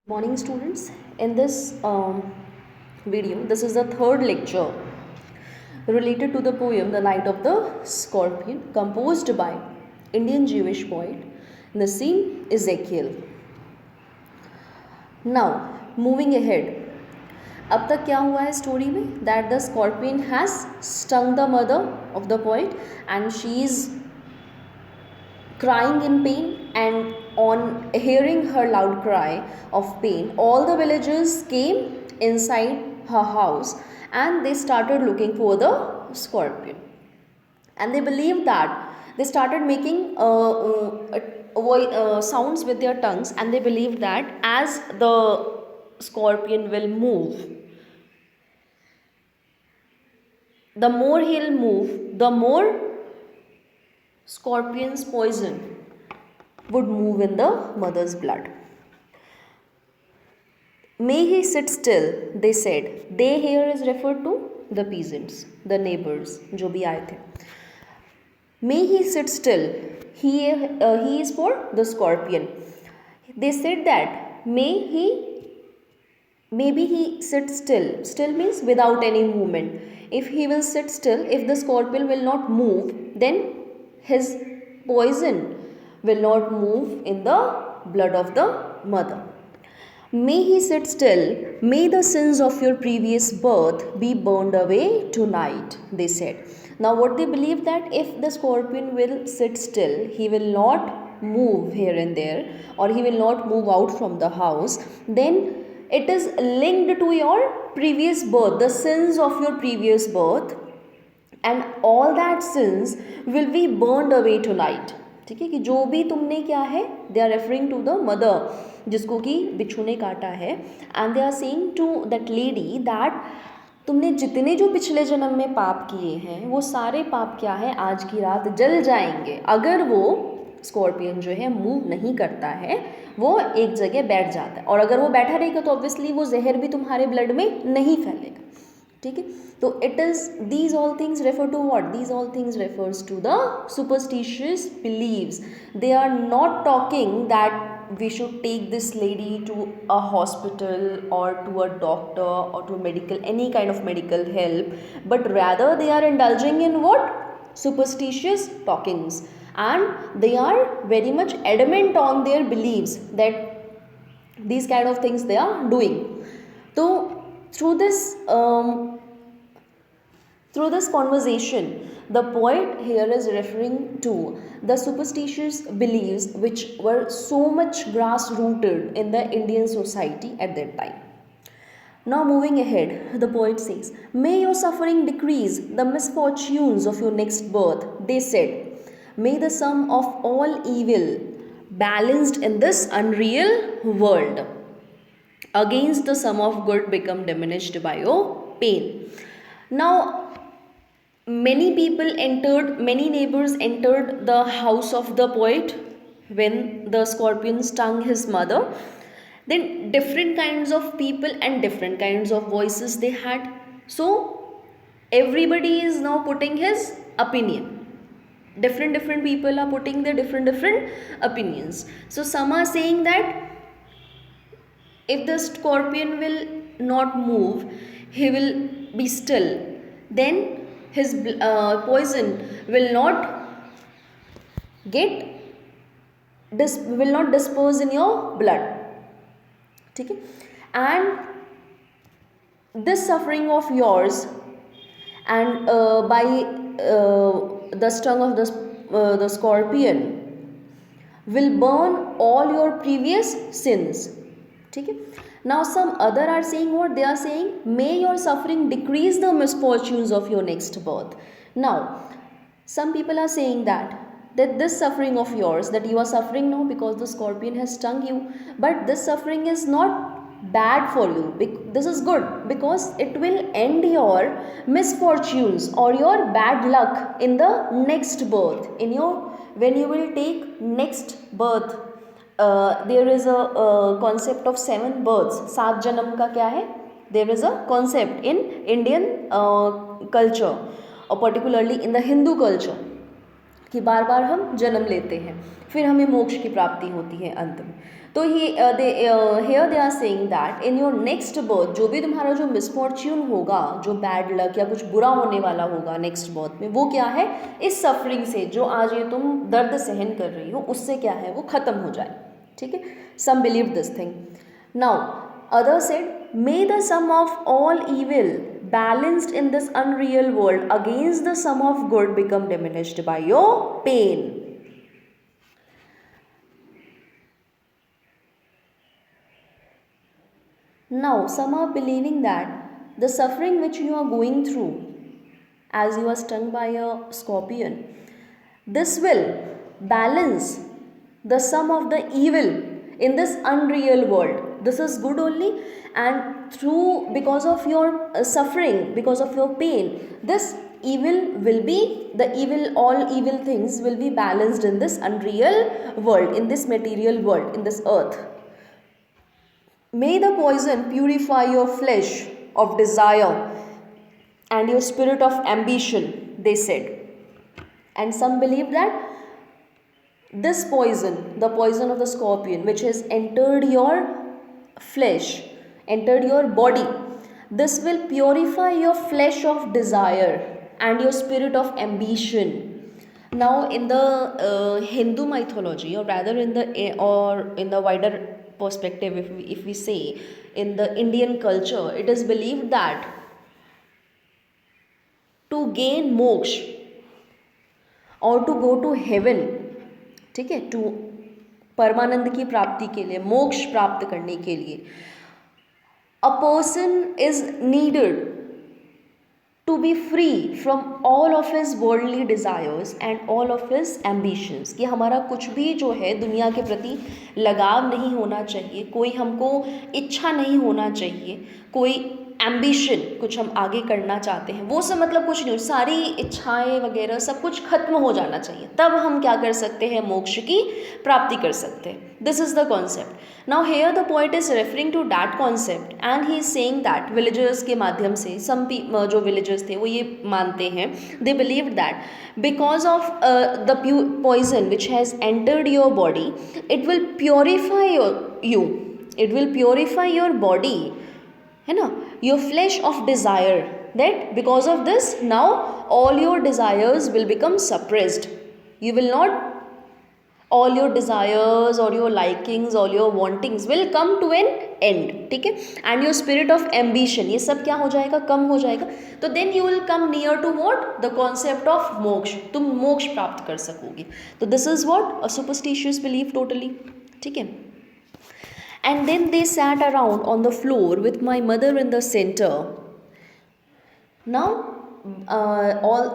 Morning, students. In this video, this is the third lecture related to the poem The Night of the Scorpion, composed by Indian Jewish poet Nassim Ezekiel. Now, moving ahead, अब तक क्या हुआ है story में? That the scorpion has stung the mother of the poet and she is crying in pain, and on hearing her loud cry of pain, all the villagers came inside her house and they started looking for the scorpion, and they believed that they started making sounds with their tongues, and they believed that as the scorpion will move, the more he'll move, the more scorpion's poison would move in the mother's blood. May he sit still, they said. They here is referred to the peasants, the neighbors, जो भी आए थे. May he sit still. He is for the scorpion. They said that maybe he sit still. Still means without any movement. If he will sit still, if the scorpion will not move, then his poison will not move in the blood of the mother. May he sit still. May the sins of your previous birth be burned away tonight, they said. Now what they believe, that if the scorpion will sit still, he will not move here and there, or he will not move out from the house, then it is linked to your previous birth, the sins of your previous birth, and all that sins will be burned away tonight. ठीक है, कि जो भी तुमने क्या है, they are referring to the mother जिसको कि बिच्छू ने काटा है, and they are saying to that lady that तुमने जितने जो पिछले जन्म में पाप किए हैं वो सारे पाप क्या है, आज की रात जल जाएंगे अगर वो स्कॉर्पियन जो है मूव नहीं करता है, वो एक जगह बैठ जाता है, और अगर वो बैठा रहेगा तो ऑब्वियसली वो जहर भी तुम्हारे ब्लड में नहीं फैलेगा. ठीक है, तो it is these all things refer to what, these all things refers to the superstitious believes. They are not talking that we should take this lady to a hospital और टू अ डॉक्टर और to medical any kind of medical help, but rather they are indulging in what, superstitious talkings, and they are very much adamant on their beliefs that these kind of things they are doing. So through this conversation, the poet here is referring to the superstitious beliefs which were so much grass rooted in the Indian society at that time. Now moving ahead, the poet says, may your suffering decrease the misfortunes of your next birth, they said. May the sum of all evil balanced in this unreal world against the sum of good become diminished by your pain. Now many neighbors entered the house of the poet when the scorpion stung his mother. Then different kinds of people and different kinds of voices they had, so everybody is now putting his opinion. Different people are putting their different opinions. So some are saying that if the scorpion will not move, he will be still, then his poison will not will not disperse in your blood. ठीक है, and this suffering of yours, and by the stung of the scorpion will burn all your previous sins. ठीक है, now some other are saying what, they are saying may your suffering decrease the misfortunes of your next birth. Now some people are saying that this suffering of yours, that you are suffering now because the scorpion has stung you, but this suffering is not bad for you, this is good because it will end your misfortunes or your bad luck in the next birth, in your when you will take next birth. There is a concept of 7 births, 7 जन्म का क्या है, there is a concept in Indian culture or particularly in the Hindu culture. कि बार बार हम जन्म लेते हैं, फिर हमें मोक्ष की प्राप्ति होती है अंत में। तो here they are saying that in your next birth, जो भी तुम्हारा जो मिसफॉर्च्यून होगा, जो बैड लक या कुछ बुरा होने वाला होगा नेक्स्ट बर्थ में, वो क्या है, इस सफरिंग से, जो आज ये तुम दर्द सहन कर रही हो, उससे क्या है, वो खत्म हो जाए। ठीक है, some believe this thing. Now other said, may the sum of all evil balanced in this unreal world against the sum of good become diminished by your pain. Now some are believing that the suffering which you are going through as you are stung by a scorpion, this will balance the sum of the evil in this unreal world. This is good only, and through, because of your suffering, because of your pain, this evil will be, the evil, all evil things will be balanced in this unreal world, in this material world, in this earth. May the poison purify your flesh of desire and your spirit of ambition, they said. And some believe that this poison, the poison of the scorpion, which has entered your flesh, entered your body, this will purify your flesh of desire and your spirit of ambition. Now in the Hindu mythology, or rather in the wider perspective, if we say in the Indian culture, it is believed that to gain moksha or to go to heaven, ठीक है, to परमानंद की प्राप्ति के लिए, मोक्ष प्राप्त करने के लिए, a person is needed to be free from all of his worldly desires and all of his ambitions, कि हमारा कुछ भी जो है दुनिया के प्रति लगाव नहीं होना चाहिए, कोई हमको इच्छा नहीं होना चाहिए, कोई एम्बिशन, कुछ हम आगे करना चाहते हैं, वो सब मतलब कुछ नहीं, सारी इच्छाएं वगैरह सब कुछ खत्म हो जाना चाहिए, तब हम क्या कर सकते हैं, मोक्ष की प्राप्ति कर सकते हैं. This is the concept. Now here the poet is referring to that concept and he is saying that villagers के माध्यम से, जो विलेजर्स थे वो ये मानते हैं, they believe that because of the poison which has entered your body, it will purify you, it will purify your body, है ना, your flesh of desire, that because of this now all your desires will become suppressed. You will not, all your desires or your likings, all your wantings will come to an end. ठीक है, and your spirit of ambition, ये सब क्या हो जाएगा, कम हो जाएगा. तो then you will come near to what, the concept of मोक्ष, तुम मोक्ष प्राप्त कर सकोगे. तो this is what a superstitious belief totally. ठीक है. And then they sat around on the floor with my mother in the center. Now,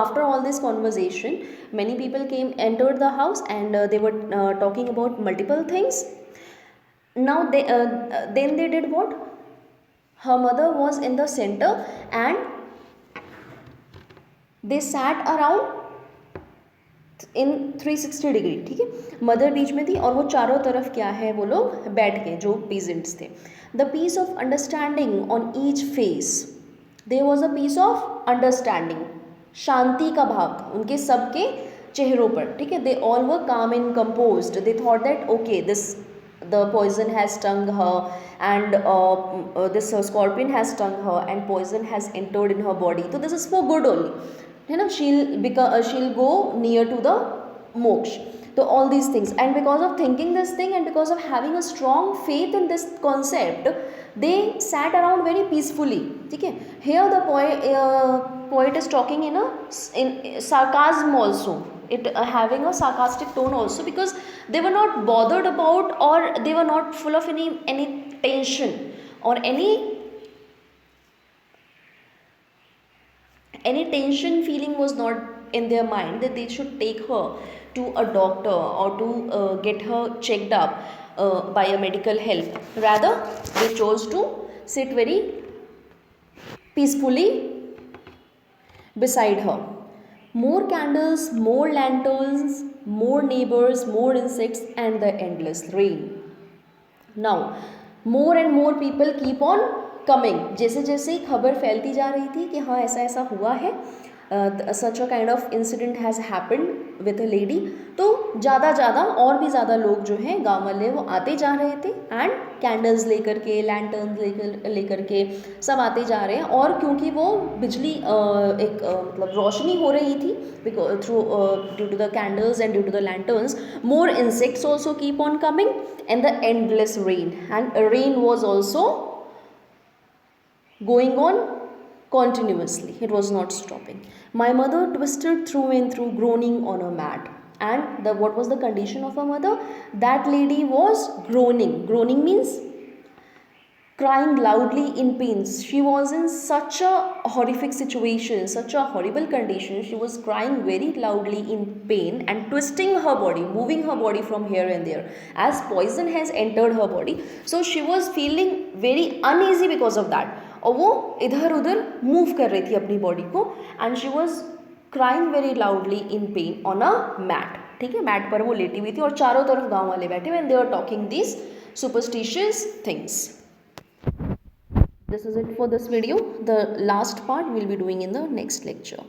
after all this conversation, many people entered the house, and they were talking about multiple things. Now, then they did what? Her mother was in the center, and they sat around in 360 degree. ठीक है, mother बीच में थी और वो चारों तरफ क्या है, वो लोग बैठ के, जो पीजेंट्स थे. The peace of understanding on each face, there was a peace of understanding, शांति का भाव था उनके सबके चेहरों पर. ठीक है, दे ऑल वर काम and composed. They thought that okay, this the poison has stung her, and this scorpion has stung her, and poison has entered in her body, so this is for good only, है ना, she'll go near to the moksha. So all these things, and because of thinking this thing and because of having a strong faith in this concept, they sat around very peacefully. ठीक है, here the poet is talking in sarcasm also, it having a sarcastic tone also, because they were not bothered about, or they were not full of any tension or any tension feeling was not in their mind that they should take her to a doctor or to get her checked up by a medical help. Rather, they chose to sit very peacefully beside her. More candles, more lanterns, more neighbors, more insects, and the endless rain. Now, more and more people keep on coming. जैसे जैसे खबर फैलती जा रही थी कि हाँ ऐसा ऐसा हुआ है, such a kind of incident has happened with a lady. तो ज़्यादा और भी ज़्यादा लोग जो हैं गांव वाले वो आते जा रहे थे एंड कैंडल्स लेकर के, लैंटर्न्स लेकर के सब आते जा रहे हैं। और क्योंकि वो बिजली एक मतलब रोशनी हो रही थी because through due to the candles and due to the lanterns, more insects also keep on coming and the endless rain, and rain was also going on continuously. It was not stopping. My mother twisted through and through, groaning on a mat. And what was the condition of her mother? That lady was groaning. Groaning means crying loudly in pain. She was in such a horrific situation, such a horrible condition. She was crying very loudly in pain and twisting her body, moving her body from here and there, as poison has entered her body. So she was feeling very uneasy because of that. और वो इधर उधर move कर रही थी अपनी body को, and she was crying very loudly in pain on a mat. ठीक है, मैट पर वो लेटी हुई थी और चारों तरफ गांव वाले बैठे हुए, and they are talking this superstitious things. This is it for this video. The last part we'll be doing in the next lecture.